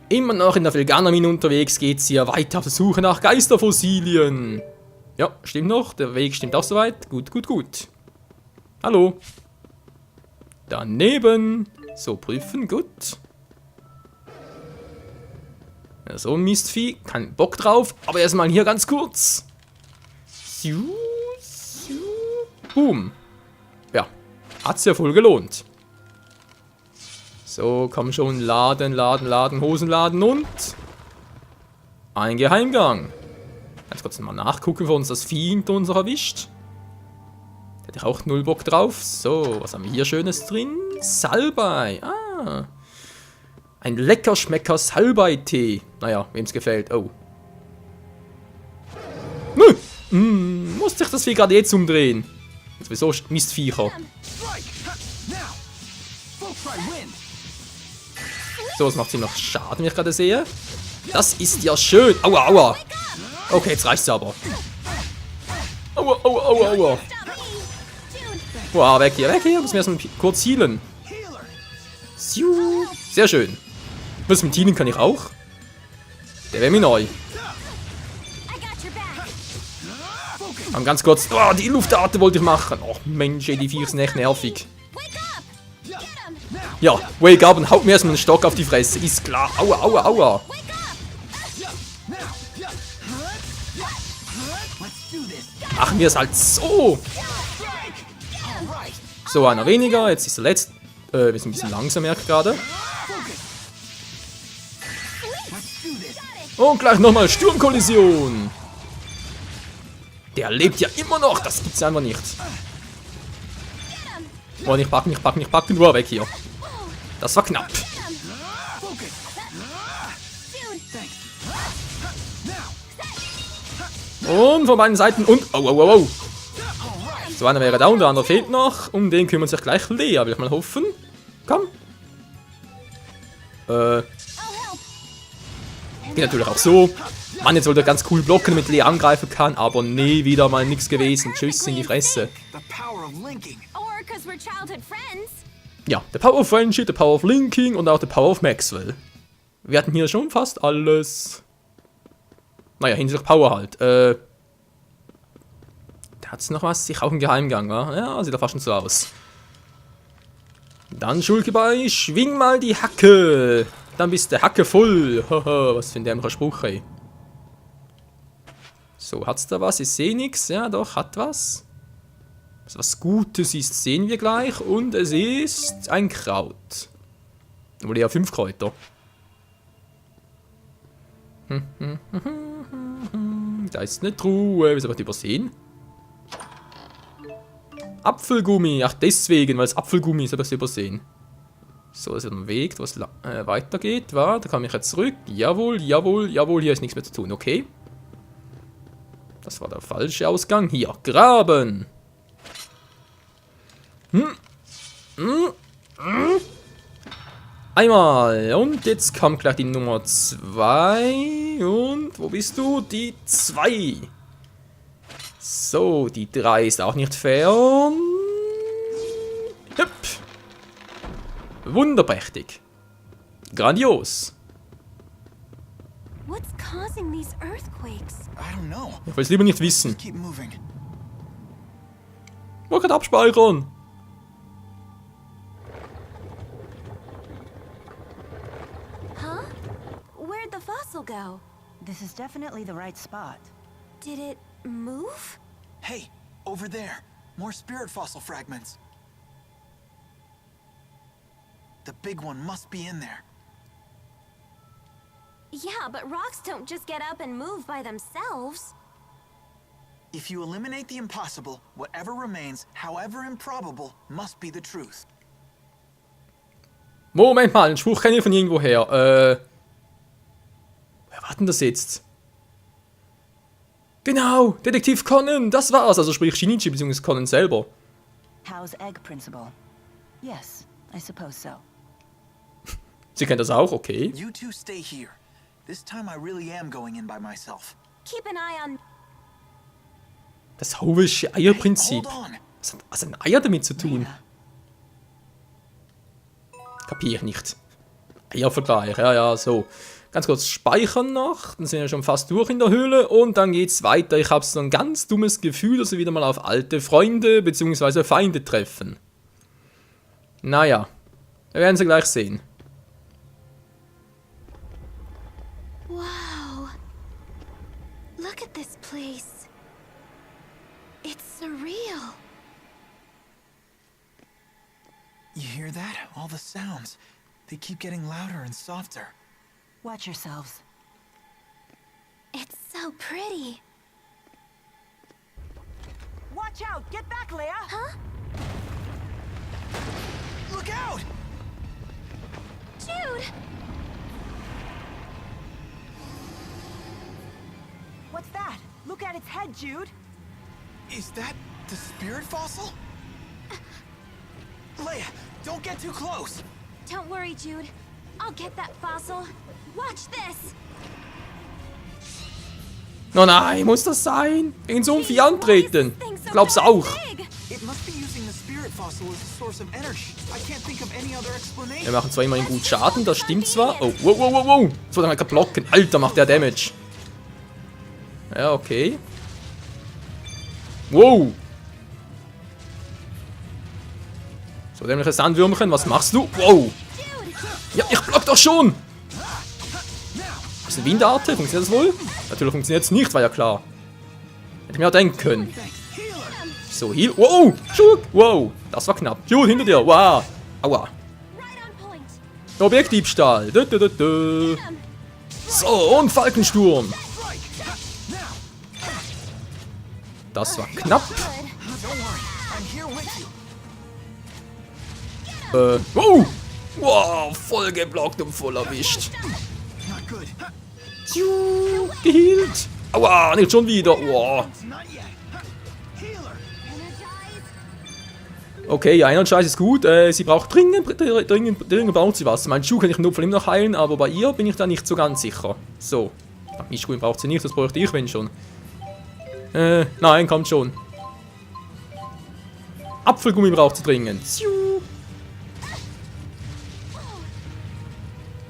Immer noch in der Felganer-Mine unterwegs geht's hier weiter auf der Suche nach Geisterfossilien. Ja, stimmt noch. Der Weg stimmt auch soweit. Gut, gut, gut. Hallo. Daneben. So, prüfen. Gut. Ja, so ein Mistvieh. Kein Bock drauf. Aber erstmal hier ganz kurz. Boom. Ja, hat's ja voll gelohnt. So, komm schon, laden, Hosenladen und ein Geheimgang. Ganz kurz mal nachgucken, bevor uns das Vieh hinter uns noch erwischt. Da hätte ich auch null Bock drauf. So, was haben wir hier Schönes drin? Salbei. Ah. Ein lecker Schmecker Salbei-Tee. Naja, wem's gefällt. Oh. Muss sich das Vieh gerade jetzt umdrehen? Sowieso Mistviecher. So, es macht ziemlich noch Schaden, wie ich gerade sehe. Das ist ja schön. Aua, aua. Okay, jetzt reicht's aber. Aua, aua, aua, aua. Wow, weg hier, weg hier. Müssen wir erstmal kurz healen. Sehr schön. Was mit healen kann ich auch? Der wäre mir neu. Und ganz kurz. Oh, die Luftarte wollte ich machen. Oh, Mensch, ey, die Viecher sind echt nervig. Ja, wake up und haut mir erstmal einen Stock auf die Fresse. Ist klar. Aua, aua, aua. Machen wir es halt so. So, einer weniger. Jetzt ist der letzte. Wir sind ein bisschen langsam, merke ich gerade. Und gleich nochmal Sturmkollision. Der lebt ja immer noch. Das gibt's einfach nicht. Oh, nicht packen, nicht packen, nicht packen. Nur weg hier. Das war knapp. Und von beiden Seiten und... Oh, oh, oh, oh. So, einer wäre down, der andere fehlt noch. Um den kümmert sich gleich Lea, will ich mal hoffen. Komm. Geht natürlich auch so. Mann, jetzt wollte er ganz cool blocken, damit Lea angreifen kann. Aber nee, wieder mal nichts gewesen. Tschüss in die Fresse. Ja, the Power of Friendship, the Power of Linking und auch the Power of Maxwell. Wir hatten hier schon fast alles. Naja, hinsichtlich Power halt. Da hat's noch was? Sicher auch ein Geheimgang, wa? Ja, sieht doch fast schon so aus. Dann Schulke bei, schwing mal die Hacke. Dann bist du Hacke voll. Haha, was für ein dämlicher Spruch, ey. So, hat's da was? Ich sehe nichts. Ja, doch, hat was. Also was Gutes ist, sehen wir gleich. Und es ist ein Kraut. Wohl eher 5 Kräuter. Da ist eine Truhe. Wieso wird übersehen? Apfelgummi. Ach, deswegen, weil es Apfelgummi ist, habe ich es übersehen. So, es ist ein Weg, wo es weitergeht. Da komme ich jetzt zurück. Jawohl, jawohl, jawohl. Hier ist nichts mehr zu tun. Okay. Das war der falsche Ausgang. Hier, graben. Einmal. Und jetzt kommt gleich die Nummer 2. Und wo bist du? Die 2. So, die 3 ist auch nicht fern. Hüpp. Wunderprächtig. Grandios. What's causing these earthquakes? I don't know. Ich will es lieber nicht wissen. Keep moving. Man kann abspeichern. Huh? Where'd the fossil go? This is definitely the right spot. Did it move? Hey, over there. More spirit fossil fragments. The big one must be in there. Yeah, but rocks don't just get up and move by themselves. If you eliminate the impossible, whatever remains, however improbable, must be the truth. Moment mal, den Spruch kenne ich von irgendwoher. Wer war denn das jetzt? Genau, Detektiv Conan, das war's. Also sprich Shinichi bzw. Conan selber. Howe's egg principle? Yes, I suppose so. Sie kennt das auch, okay. You two stay here. This time I really am going in by myself. Keep an eye on... Das Howische Eierprinzip. Hold on. Was hat ein Eier damit zu tun? Lea, Kapier ich nicht. Eiervergleich, ja, so. Ganz kurz speichern noch. Dann sind wir schon fast durch in der Höhle. Und dann geht's weiter. Ich habe so ein ganz dummes Gefühl, dass wir wieder mal auf alte Freunde bzw. Feinde treffen. Naja. Wir werden sie gleich sehen. Wow. Look at this place. It's surreal. You hear that? All the sounds. They keep getting louder and softer. Watch yourselves. It's so pretty. Watch out! Get back, Leia! Huh? Look out! Jude! What's that? Look at its head, Jude! Is that the spirit fossil? Leia, don't get too close. Don't worry, Jude. I'll get that fossil. Watch this. Oh nein, muss das sein? Gegen so ein Vieh antreten. Ich glaub's auch. It must be using the spirit fossil as a source of energy. I can't think of any other Wir explanation. machen zwar immerhin gut Schaden, das stimmt zwar. Oh, wow, wow, wow, wow. Das wollte man gerade blocken. Alter, macht der Damage. Ja, okay. Wow. So, dämliche Sandwürmchen, was machst du? Wow. Ja, ich block doch schon. Ist ein Windarte? Funktioniert das wohl? Natürlich funktioniert es nicht, war ja klar. Hätte ich mir auch denken können. So, Heal. Wow. Schub. Wow. Das war knapp. Jude, hinter dir. Wow. Aua. Right on point. Objektdiebstahl. Dö, dö, dö, dö. So, und Falkensturm. Das war knapp. Good. Don't worry, I'm here with you. Wow. Wow, voll geblockt und voll erwischt. Not good. Tschu, gehealt. Aua, nicht schon wieder. Wow. Not yet. Healer. Energize. Okay, ja, Scheiß ist gut. Sie braucht dringend braucht sie was. Mein Schuh kann ich im Notfall immer noch heilen, aber bei ihr bin ich da nicht so ganz sicher. So. Mein Schuh braucht sie nicht, das bräuchte ich, wenn schon. Nein, kommt schon. Apfelgummi braucht sie dringend. Tschu.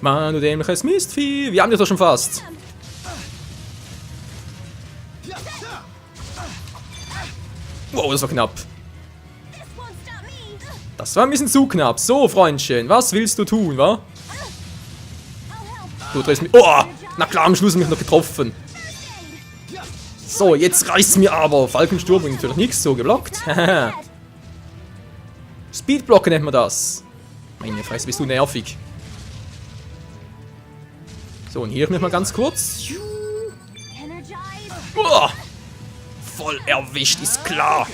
Mann, du dämliches Mistvieh. Wir haben dich doch schon fast. Wow, das war knapp. This won't stop me. Das war ein bisschen zu knapp. So, Freundchen, was willst du tun, wa? I'll help. Du drehst mich. Oh! Na klar, am Schluss mich noch getroffen. So, jetzt reicht's mir aber. Falkensturm bringt natürlich nichts, so geblockt. Speedblocken nennt man das. Meine Fresse, bist du nervig. So, und hier ich mich mal ganz kurz. Energize. Oh, voll erwischt, ist klar.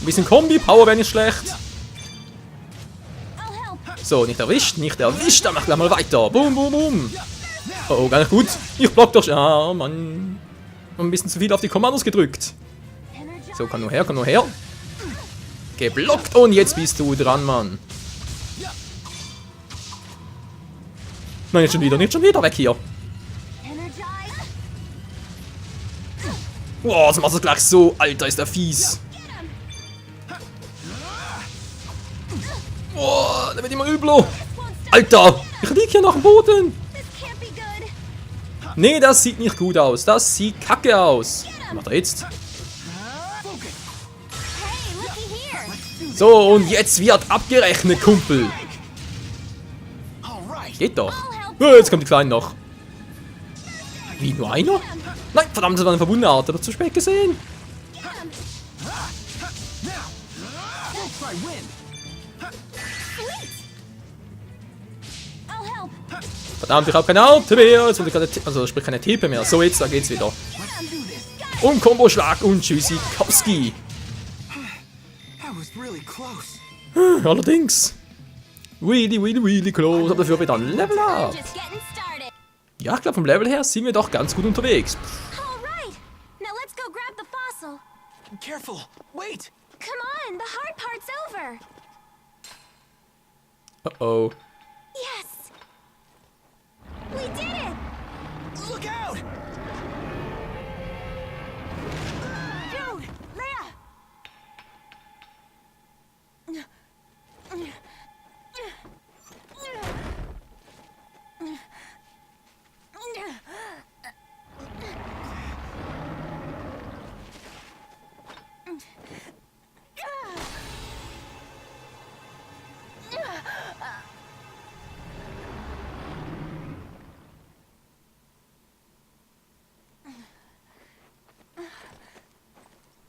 Ein bisschen Kombi-Power wäre nicht schlecht. I'll help. So, nicht erwischt, dann mach gleich mal weiter. Boom, boom, boom. Oh, gar nicht gut. Ich block doch schon. Ah, Mann. Ein bisschen zu viel auf die Kommandos gedrückt. Energize. So, komm nur her, komm nur her. Geblockt und jetzt bist du dran, Mann. Nein, nicht schon wieder, weg hier. Energize. Boah, das macht es gleich so. Alter, ist der fies. Boah, der wird immer übler. Alter, ich lieg hier noch am Boden. This can't be good. Nee, das sieht nicht gut aus. Das sieht kacke aus. Was macht er jetzt? Hey, looky here. So, und jetzt wird abgerechnet, Kumpel. All right. Geht doch. Jetzt kommt die Kleine noch. Wie, nur einer? Nein, verdammt, das war eine verbundene Art. Aber zu spät gesehen. Try wind. I'll help. Verdammt, ich habe keine Arte mehr. Jetzt wollte ich keine, also sprich keine TP mehr. So, jetzt, da geht's wieder. Und Komboschlag und Tschüssikowski. That was really close. Allerdings. Really close. Aber dafür wieder ein Level up. Just getting started. Ja, ich glaube, vom Level her sind wir doch ganz gut unterwegs. All right. Now let's go grab the fossil. Careful. Wait. Come on, the hard part's over. Oh. Yes. We did it. Look out. Jude! Leia!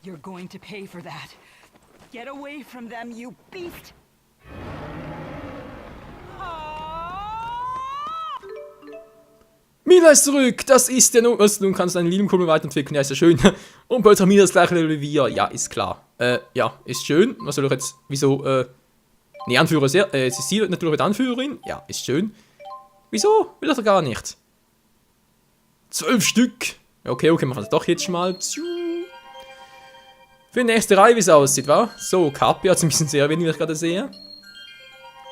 You're going to pay for that. Get away from them, you beast! Mila ist zurück, das ist der Nun kannst du deinen Lilienkumpel weiterentwickeln, ja, ist ja schön. Und bald hat Mila das gleiche Level wie wir, ja, ist klar. Ja, ist schön, was soll ich jetzt, wieso, ne, Anführer, sie ist natürlich die Anführerin, ja, ist schön. Wieso, will er gar nicht? 12 Stück, okay, machen wir das doch jetzt schon mal. Für die nächste Reihe, wie es aussieht, wa? So, Kapi hat es ein bisschen sehr wenig, wie ich gerade sehe.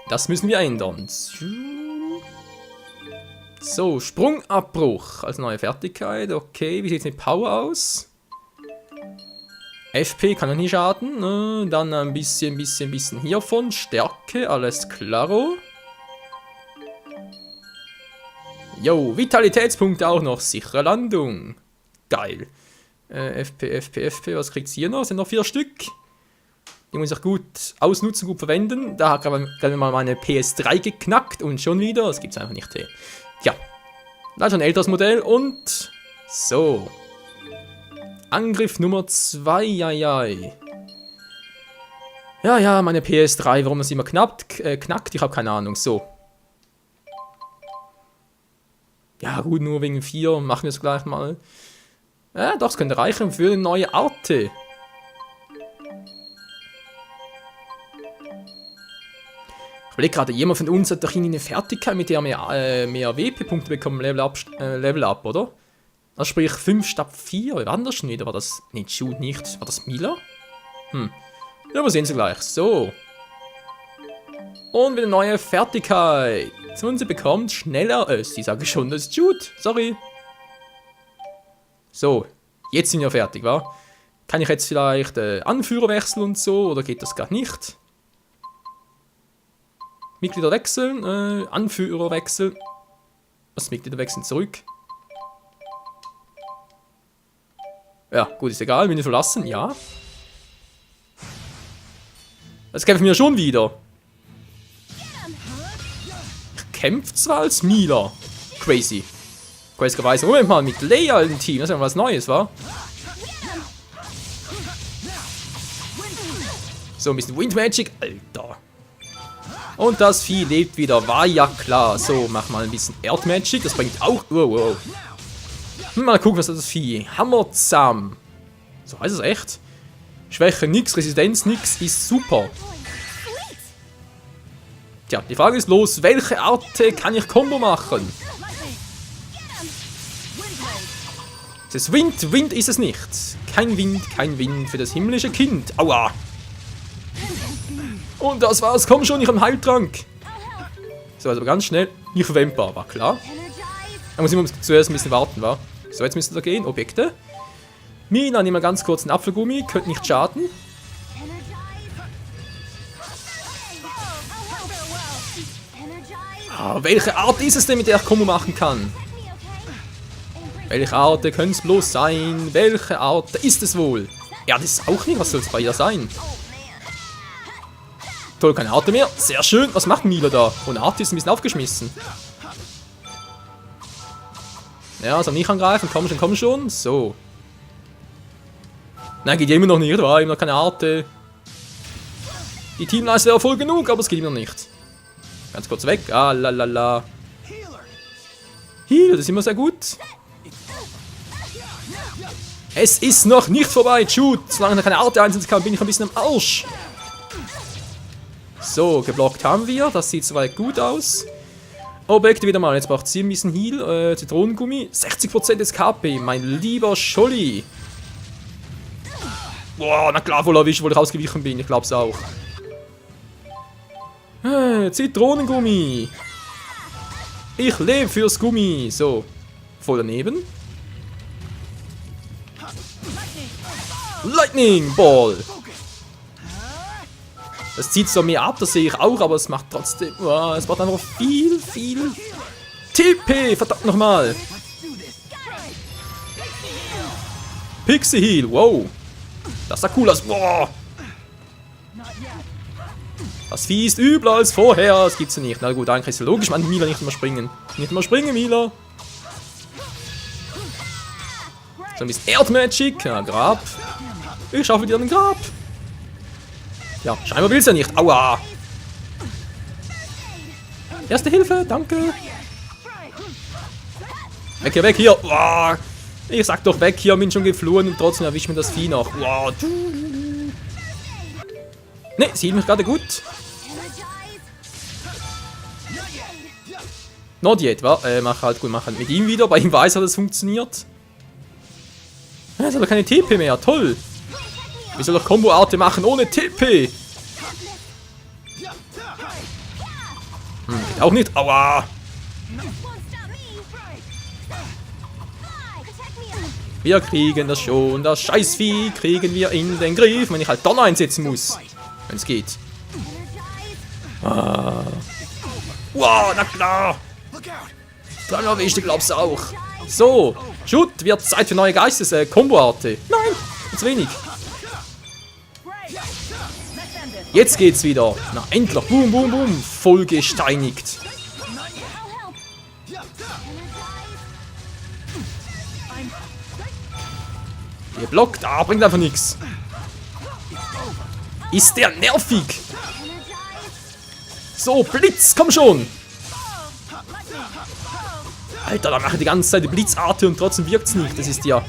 Das müssen wir ändern. So, Sprungabbruch als neue Fertigkeit. Okay, wie sieht es mit Power aus? FP kann ja nicht schaden. Dann ein bisschen hiervon. Stärke, alles klaro. Jo, Vitalitätspunkte auch noch. Sichere Landung. Geil. FP, was kriegt sie hier noch? Es sind noch 4 Stück. Die muss ich gut ausnutzen, gut verwenden. Da hat gerade mal meine PS3 geknackt und schon wieder. Das gibt's einfach nicht. Ja, da ist ein älteres Modell und so. Angriff Nummer 2, Ja, meine PS3, warum das immer knackt, ich habe keine Ahnung, so. Ja gut, nur wegen 4, machen wir es gleich mal. Ja, doch, es könnte reichen für eine neue Arte. Ich überlege gerade, jemand von uns hat doch eine Fertigkeit, mit der wir mehr WP-Punkte bekommen, Level up, oder? Also sprich 5 statt 4, wie war das schon wieder? War das nicht nicht? War das Mila? Ja, wir sehen sie gleich. So. Und wieder eine neue Fertigkeit. Und sie bekommt schneller. Sie sage schon, das ist Jude. Sorry. So. Jetzt sind wir fertig, wa? Kann ich jetzt vielleicht Anführer wechseln und so? Oder geht das gar nicht? Mitglieder wechseln, Anführer wechseln. Was, Mitglieder wechseln zurück? Ja, gut, ist egal, wenn wir verlassen, ja. Das kämpfen wir schon wieder. Ich kämpfe zwar als Mila. Crazy. Crazy-weise. Moment mal, mit Leia im Team, das ist ja was Neues, wa? So, ein bisschen Wind Magic, Alter. Und das Vieh lebt wieder, war ja klar. So, mach mal ein bisschen Erdmagic, das bringt auch... Wow. Mal gucken, was das Vieh... Hammerzahn. So heißt es echt. Schwäche nix, Resistenz nix, ist super. Tja, die Frage ist los, welche Art kann ich Combo machen? Das ist Wind ist es nicht. Kein Wind für das himmlische Kind. Aua. Und das war's, komm schon, ich habe einen Heiltrank. So, also ganz schnell. Nicht verwendbar, war klar. Da muss ich zuerst ein bisschen warten, wa? So, jetzt müsste da gehen. Objekte. Mina, nehmen wir ganz kurz einen Apfelgummi, könnte nicht schaden. Welche Art ist es denn, mit der ich Combo machen kann? Welche Art könnte es bloß sein? Welche Art ist es wohl? Ja, das ist auch nicht, was soll es bei ihr sein? Toll, keine Arte mehr. Sehr schön. Was macht Mila da? Und Arte ist ein bisschen aufgeschmissen. Ja, also nicht angreifen. Komm schon. So. Nein, geht ja immer noch nicht. War immer noch keine Arte. Die Teamleiste wäre voll genug, aber es geht immer noch nicht. Ganz kurz weg. Ah, lalala. Heal, das ist immer sehr gut. Es ist noch nicht vorbei. Shoot. Solange ich keine Arte einsetzen kann, bin ich ein bisschen am Arsch. So, geblockt haben wir. Das sieht soweit gut aus. Objekte wieder mal. Jetzt braucht sie ein bisschen Heal. Zitronengummi. 60% des KP. Mein lieber Scholli. Boah, na klar, voll erwischt, wo ich ausgewichen bin. Ich glaub's auch. Zitronengummi. Ich lebe fürs Gummi. So. Voll daneben. Lightning Ball. Das zieht so mehr ab, das sehe ich auch, aber es macht trotzdem... Oh, es braucht einfach viel TP, verdammt nochmal. Pixie Heal, wow. Das sah cool aus, wow. Das Vieh ist übler als vorher, das gibt's ja nicht. Na gut, eigentlich ist ja logisch, man Mila nicht immer springen. Nicht immer springen, Mila. So ein bisschen Erdmagic, ja, Grab. Ich schaffe dir ein Grab. Ja, scheinbar will es ja nicht. Aua. Erste Hilfe, danke. Weg hier, weg hier. Wow. Ich sag doch weg hier, bin schon geflohen und trotzdem erwischt mir das Vieh noch. Wow. Ne, sieht mich gerade gut. Not yet, wa? Mach halt gut, mach halt mit ihm wieder. Bei ihm weiß er, dass es funktioniert. Er hat doch keine TP mehr, toll. Wie soll doch Combo-Arte machen ohne TP? Geht auch nicht. Aua. Wir kriegen das schon. Das Scheißvieh kriegen wir in den Griff, wenn ich halt Donner einsetzen muss. Wenn es geht. Ah. Wow, na klar. Dann erwischt, glaubst du auch. So, Shoot, wird Zeit für neue Combo-Arte. Nein, zu wenig. Jetzt geht's wieder. Na, endlich. Boom, boom, boom. Voll gesteinigt. Geblockt. Ah, bringt einfach nichts. Ist der nervig. So, Blitz, komm schon. Alter, da mache ich die ganze Zeit die Blitzarte und trotzdem wirkt's nicht. Das ist ja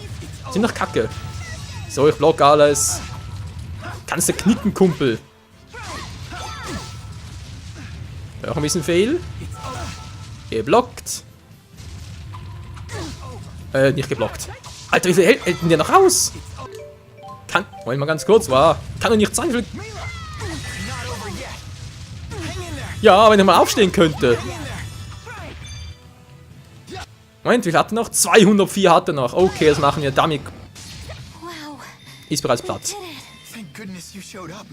ziemlich kacke. So, ich block alles. Kannst du knicken, Kumpel. Auch ein bisschen Fail. Geblockt. Nicht geblockt. Alter, wie viel hält denn der noch aus? Kann. Moment mal ganz kurz, war. Kann doch nicht sein. Ja, wenn er mal aufstehen könnte. Moment, wie viel hat er noch? 204 hat er noch. Okay, das machen wir damit. Ist bereits platt.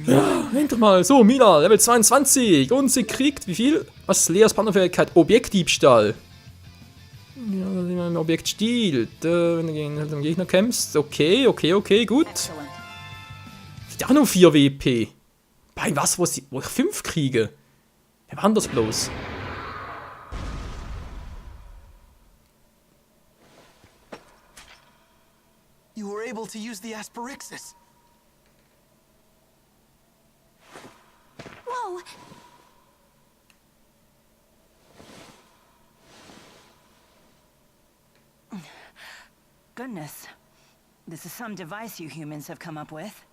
Ja, endlich mal. So, Mila, Level 22. Und sie kriegt, wie viel? Was ist Leas Partnerfähigkeit? Objektdiebstahl. Ja, wenn man ein Objekt stiehlt. Wenn du gegen den Gegner kämpfst. Okay, gut. Ich auch nur 4 WP. Bei was, wo ich 5 kriege? Wer war denn das bloß? You were able to use the Asperixis. Whoa! Goodness. This is some device you humans have come up with.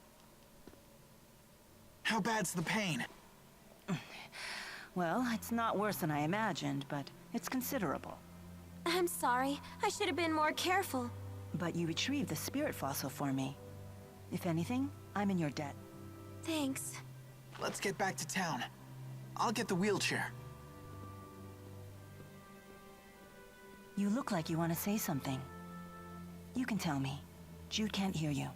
How bad's the pain? Well, it's not worse than I imagined, but it's considerable. I'm sorry. I should have been more careful. But you retrieved the spirit fossil for me. If anything, I'm in your debt. Thanks. Let's get back to town. I'll get the wheelchair. You look like you want to say something. You can tell me. Jude can't hear you.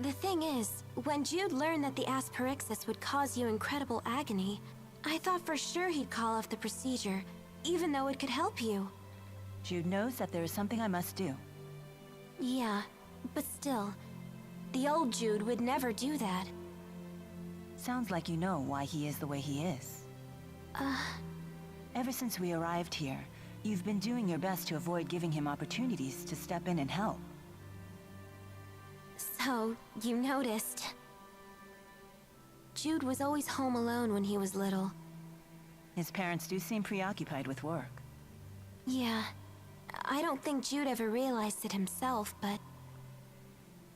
The thing is, when Jude learned that the Asperixis would cause you incredible agony, I thought for sure he'd call off the procedure, even though it could help you. Jude knows that there is something I must do. Yeah, but still, the old Jude would never do that. Sounds like you know why he is the way he is. Ever since we arrived here, you've been doing your best to avoid giving him opportunities to step in and help. So, you noticed. Jude was always home alone when he was little. His parents do seem preoccupied with work. Yeah, I don't think Jude ever realized it himself, but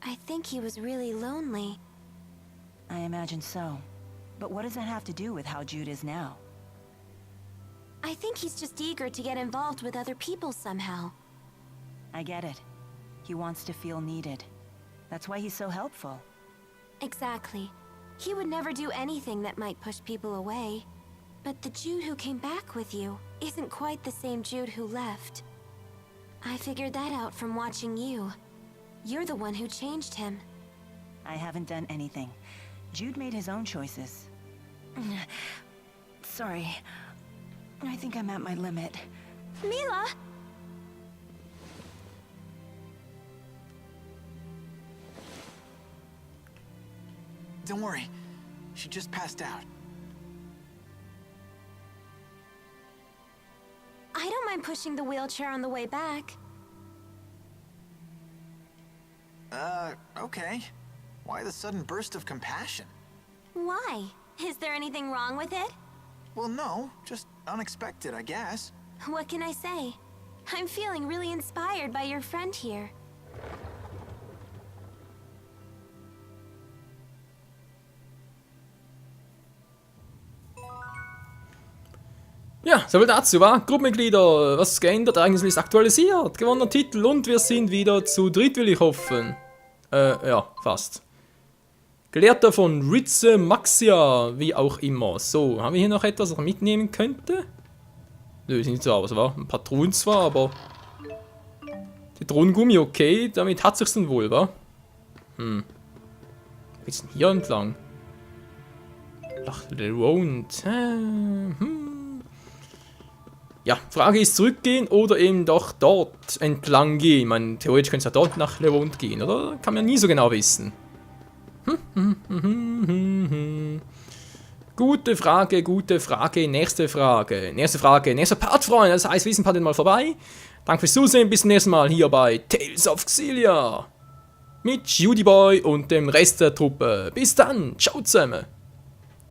I think he was really lonely. I imagine so. But what does that have to do with how Jude is now? I think he's just eager to get involved with other people somehow. I get it. He wants to feel needed. That's why he's so helpful. Exactly. He would never do anything that might push people away. But the Jude who came back with you isn't quite the same Jude who left. I figured that out from watching you. You're the one who changed him. I haven't done anything. Jude made his own choices. Sorry. I think I'm at my limit. Mila! Don't worry. She just passed out. I don't mind pushing the wheelchair on the way back. Okay. Why the sudden burst of compassion? Why? Is there anything wrong with it? Well, no, just unexpected, I guess. What can I say? I'm feeling really inspired by your friend here. Ja, soviel dazu, wa? Gruppenmitglieder, was ist geändert? Ereignisliste aktualisiert, gewonnener Titel und wir sind wieder zu dritt, will ich hoffen. Ja, fast. Gelehrter von Ritze Maxia, wie auch immer. So, haben wir hier noch etwas, was ich mitnehmen könnte? Nö, ist nicht so aus, wa? Ein paar Truhen zwar, aber... Zitronengummi, okay, damit hat sich's dann wohl, wa? Wo geht's denn hier entlang? Ach, der Round. Ja, Frage ist zurückgehen oder eben doch dort entlang gehen. Ich meine, theoretisch könnte es ja dort nach Levant gehen, oder? Kann man nie so genau wissen. Gute Frage, gute Frage. Nächste Frage. Nächste Frage. Nächster Part, Freunde. Das heißt, wir sind Part mal vorbei. Danke fürs Zusehen. Bis zum nächsten Mal hier bei Tales of Xillia. Mit Judy Boy und dem Rest der Truppe. Bis dann. Ciao zusammen.